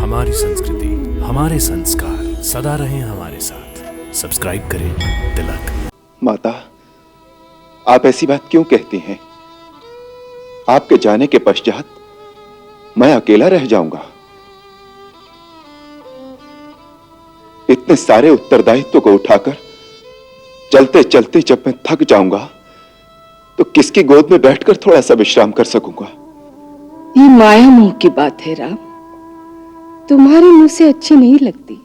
हमारी संस्कृति, हमारे संस्कार सदा रहें हमारे साथ। सब्सक्राइब करें तिलक। माता, आप ऐसी बात क्यों कहती हैं? आपके जाने के पश्चात मैं अकेला रह जाऊंगा। इतने सारे उत्तरदायित्व को उठाकर चलते चलते जब मैं थक जाऊंगा तो किसकी गोद में बैठकर थोड़ा सा विश्राम कर सकूंगा? ये माया मोह की बात है राम, तुम्हारे मुंह से अच्छी नहीं लगती।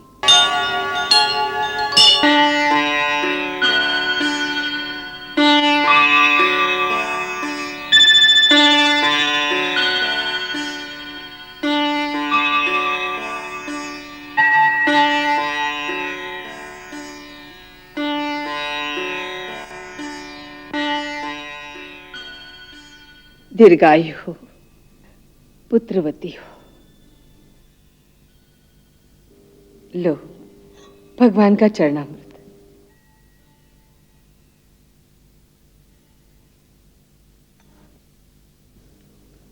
दीर्घायु हो, पुत्रवती हो। लो भगवान का चरणामृत।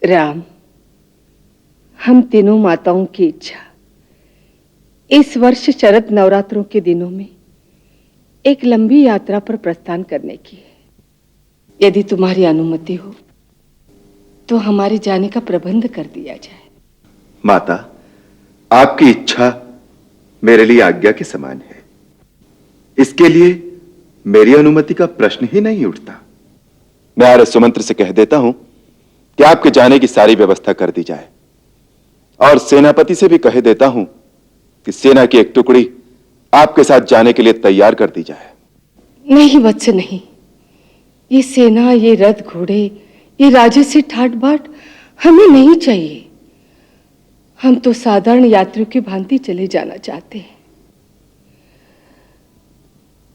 राम, हम तीनों माताओं की इच्छा इस वर्ष शरद नवरात्रों के दिनों में एक लंबी यात्रा पर प्रस्थान करने की है। यदि तुम्हारी अनुमति हो तो हमारे जाने का प्रबंध कर दिया जाए। माता, आपकी इच्छा मेरे लिए आज्ञा के समान है। इसके लिए मेरी अनुमति का प्रश्न ही नहीं उठता। मैं आर्य सुमंत्र से कह देता हूं कि आपके जाने की सारी व्यवस्था कर दी जाए, और सेनापति से भी कह देता हूं कि सेना की एक टुकड़ी आपके साथ जाने के लिए तैयार कर दी जाए। नहीं वत्स, नहीं। ये सेना, ये रथ घोड़े, ये राजसी ठाट बाट हमें नहीं चाहिए। हम तो साधारण यात्रियों की भांति चले जाना चाहते हैं।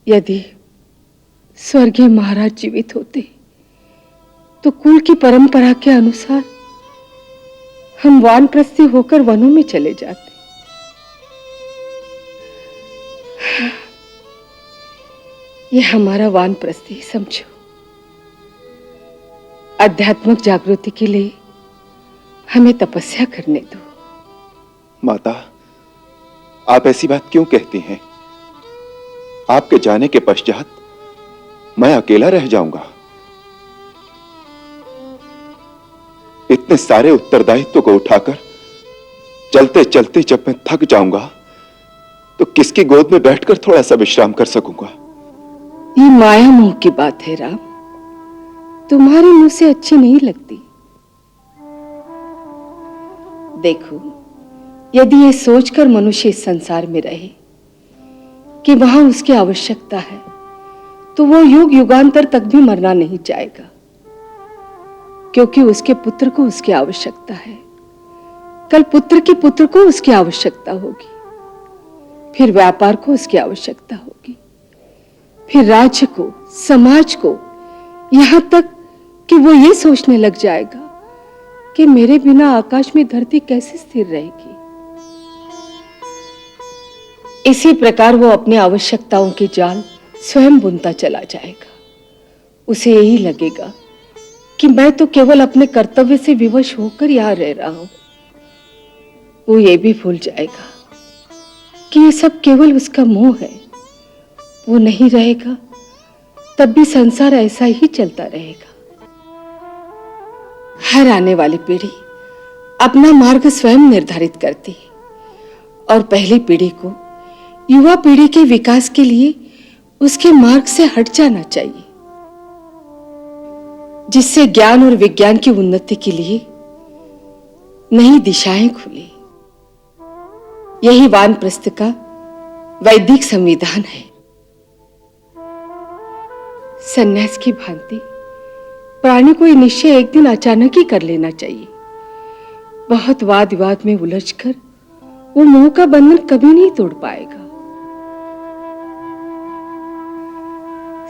यदि स्वर्गीय महाराज जीवित होते तो कुल की परंपरा के अनुसार हम वानप्रस्थी होकर वनों में चले जाते। ये हमारा वानप्रस्थी समझो। आध्यात्मिक जागृति के लिए हमें तपस्या करने दो। माता, आप ऐसी बात क्यों कहती हैं? आपके जाने के पश्चात मैं अकेला रह जाऊंगा। इतने सारे उत्तरदायित्व को उठाकर चलते चलते जब मैं थक जाऊंगा तो किसकी गोद में बैठकर थोड़ा सा विश्राम कर सकूंगा? ये माया मोह की बात है राम, तुम्हारे मुंह से अच्छी नहीं लगती। देखो, यदि ये सोचकर मनुष्य इस संसार में रहे कि वहां उसकी आवश्यकता है तो वो युग युगांतर तक भी मरना नहीं चाहेगा, क्योंकि उसके पुत्र को उसकी आवश्यकता है। कल पुत्र के पुत्र को उसकी आवश्यकता होगी, फिर व्यापार को उसकी आवश्यकता होगी, फिर राज्य को, समाज को, यहां तक कि वो ये सोचने लग जाएगा कि मेरे बिना आकाश में धरती कैसे स्थिर रहेगी। इसी प्रकार वो अपनी आवश्यकताओं के जाल स्वयं बुनता चला जाएगा। उसे यही लगेगा कि मैं तो केवल अपने कर्तव्य से विवश होकर यहां रह रहा हूं। वो ये भी भूल जाएगा कि ये सब केवल उसका मोह है। वो नहीं रहेगा तब भी संसार ऐसा ही चलता रहेगा। हर आने वाली पीढ़ी अपना मार्ग स्वयं निर्धारित करती है, और पहली पीढ़ी को युवा पीढ़ी के विकास के लिए उसके मार्ग से हट जाना चाहिए, जिससे ज्ञान और विज्ञान की उन्नति के लिए नई दिशाएं खुली। यही वानप्रस्थ का वैदिक संविधान है। सन्यास की भांति प्राणी को यह निश्चय एक दिन अचानक ही कर लेना चाहिए। बहुत वाद विवाद में उलझकर वो मोह का बंधन कभी नहीं तोड़ पाएगा।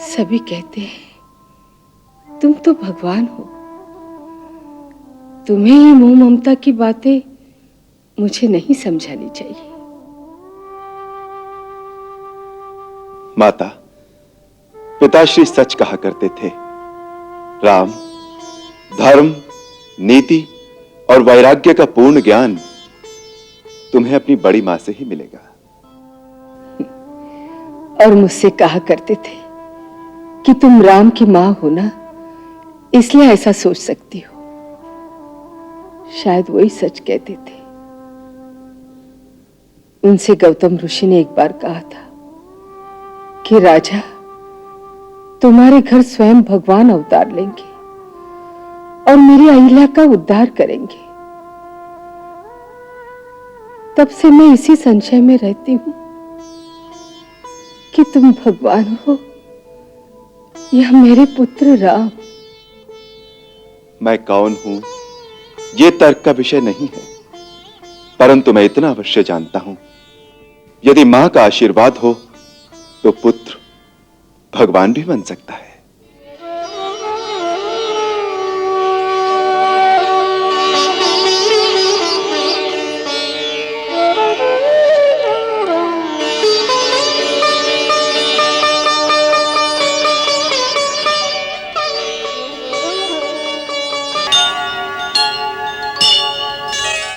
सभी कहते हैं तुम तो भगवान हो, तुम्हें ये मोह ममता की बातें मुझे नहीं समझानी चाहिए। माता, पिताश्री सच कहा करते थे। राम, धर्म, नीति और वैराग्य का पूर्ण ज्ञान तुम्हें अपनी बड़ी मां से ही मिलेगा। और मुझसे कहा करते थे कि तुम राम की मां हो ना, इसलिए ऐसा सोच सकती हो। शायद वही सच कहते थे। उनसे गौतम ऋषि ने एक बार कहा था कि राजा, तुम्हारे घर स्वयं भगवान अवतार लेंगे और मेरी अहिल्या का उद्धार करेंगे। तब से मैं इसी संशय में रहती हूं कि तुम भगवान हो या मेरे पुत्र राम। मैं कौन हूं ये तर्क का विषय नहीं है, परंतु मैं इतना अवश्य जानता हूं, यदि मां का आशीर्वाद हो तो पुत्र भगवान भी बन सकता है।